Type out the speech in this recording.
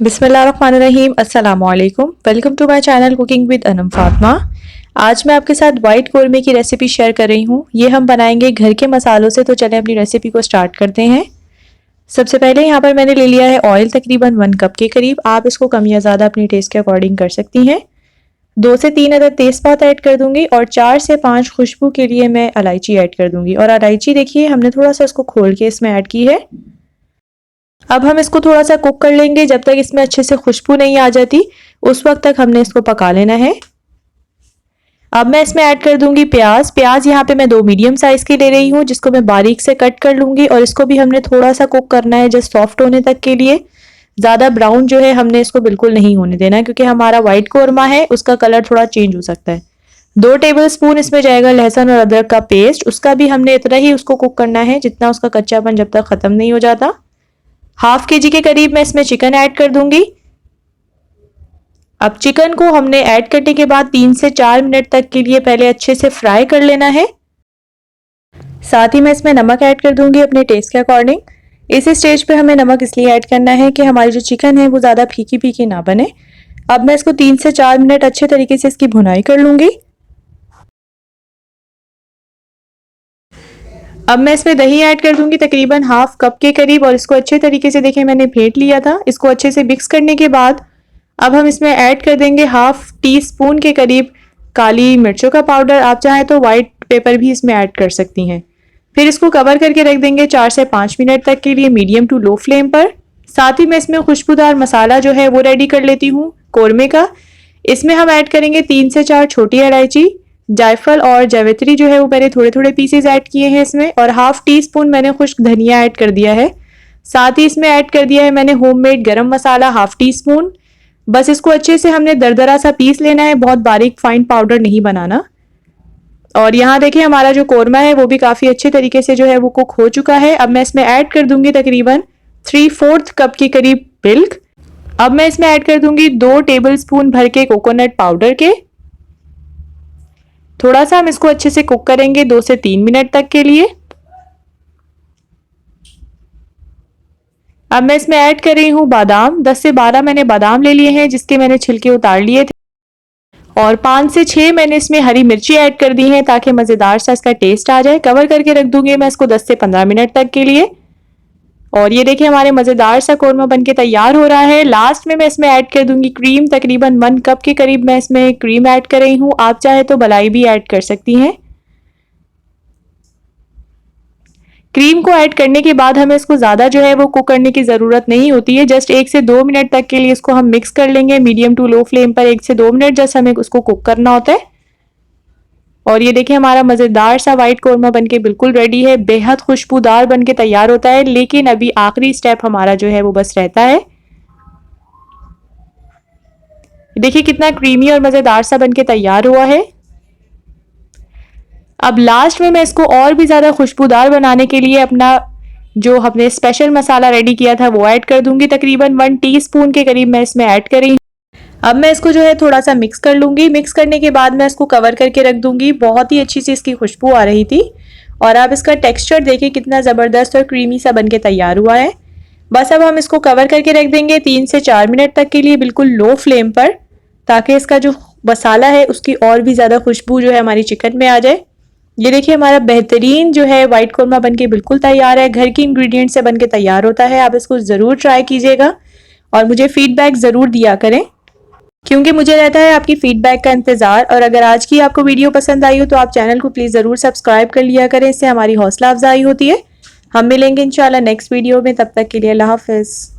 बिस्मिल्लाहिर्रहमानिर्रहीम। अस्सलामुअलैकुम। Welcome to my channel cooking with Anam Fatima. आज मैं आपके साथ वाइट कौरमे की रेसिपी शेयर कर रही हूँ। ये हम बनाएंगे घर के मसालों से। तो चलें अपनी रेसिपी को स्टार्ट करते हैं। सबसे पहले यहाँ पर मैंने ले लिया है ऑयल, तकरीबन 1 कप के करीब। आप इसको कम या ज़्यादा अपनी टेस्ट के अकॉर्डिंग कर सकती हैं। 2 से 3 अदद तेज़पात ऐड कर दूंगी और 4 से 5 खुशबू के लिए मैं इलायची ऐड कर दूंगी। और इलायची देखिए हमने थोड़ा सा इसको खोल के इसमें ऐड की है। अब हम इसको थोड़ा सा कुक कर लेंगे। जब तक इसमें अच्छे से खुशबू नहीं आ जाती उस वक्त तक हमने इसको पका लेना है। अब मैं इसमें ऐड कर दूंगी प्याज। प्याज यहाँ पे मैं 2 मीडियम साइज की ले रही हूँ, जिसको मैं बारीक से कट कर लूंगी। और इसको भी हमने थोड़ा सा कुक करना है, जस्ट सॉफ्ट होने तक के लिए। ज़्यादा ब्राउन जो है हमने इसको बिल्कुल नहीं होने देना है, क्योंकि हमारा व्हाइट कौरमा है, उसका कलर थोड़ा चेंज हो सकता है। 2 टेबल स्पून इसमें जाएगा लहसुन और अदरक का पेस्ट। उसका भी हमने इतना ही उसको कुक करना है जितना उसका कच्चापन जब तक खत्म नहीं हो जाता। ½ kg के करीब मैं इसमें चिकन ऐड कर दूंगी। अब चिकन को हमने ऐड करने के बाद 3 से 4 मिनट तक के लिए पहले अच्छे से फ्राई कर लेना है। साथ ही मैं इसमें नमक ऐड कर दूंगी अपने टेस्ट के अकॉर्डिंग। इस स्टेज पे हमें नमक इसलिए ऐड करना है कि हमारी जो चिकन है वो ज़्यादा फीकी फीकी ना बने। अब मैं इसको 3 से 4 मिनट अच्छे तरीके से इसकी भुनाई कर लूंगी। अब मैं इसमें दही ऐड कर दूंगी तकरीबन ½ कप के करीब। और इसको अच्छे तरीके से देखिए मैंने फेंट लिया था। इसको अच्छे से मिक्स करने के बाद अब हम इसमें ऐड कर देंगे ½ टीस्पून के करीब काली मिर्चों का पाउडर। आप चाहें तो वाइट पेपर भी इसमें ऐड कर सकती हैं। फिर इसको कवर करके रख देंगे 4 से 5 मिनट तक के लिए मीडियम टू लो फ्लेम पर। साथ ही मैं इसमें खुशबूदार मसाला जो है वो रेडी कर लेती हूँ कौरमे का। इसमें हम ऐड करेंगे 3 से 4 छोटी इलायची, जायफल और जावित्री जो है वो मैंने थोड़े थोड़े पीसेज ऐड किए हैं इसमें। और ½ टीस्पून मैंने खुश्क धनिया ऐड कर दिया है। साथ ही इसमें ऐड कर दिया है मैंने होममेड गरम मसाला ½ टीस्पून। बस इसको अच्छे से हमने दरदरा सा पीस लेना है, बहुत बारीक फाइन पाउडर नहीं बनाना। और यहाँ देखिए हमारा जो कौरमा है वो भी काफ़ी अच्छे तरीके से जो है वो कुक हो चुका है। अब मैं इसमें ऐड कर दूंगी तकरीबन 3/4 कप के करीब मिल्क। अब मैं इसमें ऐड कर दूंगी 2 टेबल स्पून भर के कोकोनट पाउडर के। थोड़ा सा हम इसको अच्छे से कुक करेंगे 2 से 3 मिनट तक के लिए। अब मैं इसमें ऐड कर रही हूँ बादाम। 10 से 12 मैंने बादाम ले लिए हैं, जिसके मैंने छिलके उतार लिए थे। और 5 से 6 मैंने इसमें हरी मिर्ची ऐड कर दी है ताकि मज़ेदार सा इसका टेस्ट आ जाए। कवर करके रख दूंगी मैं इसको 10 से 15 मिनट तक के लिए। और ये देखिए हमारे मज़ेदार सा कौरमा बनके तैयार हो रहा है। लास्ट में मैं इसमें ऐड कर दूंगी क्रीम। तकरीबन 1 कप के करीब मैं इसमें क्रीम ऐड कर रही हूँ। आप चाहे तो मलाई भी ऐड कर सकती हैं। क्रीम को ऐड करने के बाद हमें इसको ज़्यादा जो है वो कुक करने की ज़रूरत नहीं होती है। जस्ट 1 से 2 मिनट तक के लिए इसको हम मिक्स कर लेंगे मीडियम टू लो फ्लेम पर। 1 से 2 मिनट जस्ट हमें उसको कुक करना होता है। और ये देखिए हमारा मज़ेदार सा वाइट कौरमा बनके बिल्कुल रेडी है। बेहद खुशबूदार बनके तैयार होता है। लेकिन अभी आखिरी स्टेप हमारा जो है वो बस रहता है। देखिए कितना क्रीमी और मज़ेदार सा बनके तैयार हुआ है। अब लास्ट में मैं इसको और भी ज़्यादा खुशबूदार बनाने के लिए अपना जो हमने स्पेशल मसाला रेडी किया था वो ऐड कर दूंगी। तकरीबन 1 टीस्पून के करीब मैं इसमें ऐड कर रही हूँ। अब मैं इसको जो है थोड़ा सा मिक्स कर लूंगी। मिक्स करने के बाद मैं इसको कवर करके रख दूंगी। बहुत ही अच्छी सी इसकी खुशबू आ रही थी। और आप इसका टेक्स्चर देखिए कितना ज़बरदस्त और क्रीमी सा बनके तैयार हुआ है। बस अब हम इसको कवर करके रख देंगे 3 से 4 मिनट तक के लिए बिल्कुल लो फ्लेम पर, ताकि इसका जो मसाला है उसकी और भी ज़्यादा खुशबू जो है हमारी चिकन में आ जाए। ये देखिए हमारा बेहतरीन जो है वाइट कौरमा बनके बिल्कुल तैयार है। घर की इंग्रेडिएंट से बनके तैयार होता है। आप इसको ज़रूर ट्राई कीजिएगा और मुझे फीडबैक ज़रूर दिया करें, क्योंकि मुझे रहता है आपकी फीडबैक का इंतज़ार। और अगर आज की आपको वीडियो पसंद आई हो तो आप चैनल को प्लीज़ ज़रूर सब्सक्राइब कर लिया करें। इससे हमारी हौसला अफजाई होती है। हम मिलेंगे इंशाल्लाह नेक्स्ट वीडियो में। तब तक के लिए अल्लाह हाफ़िज़।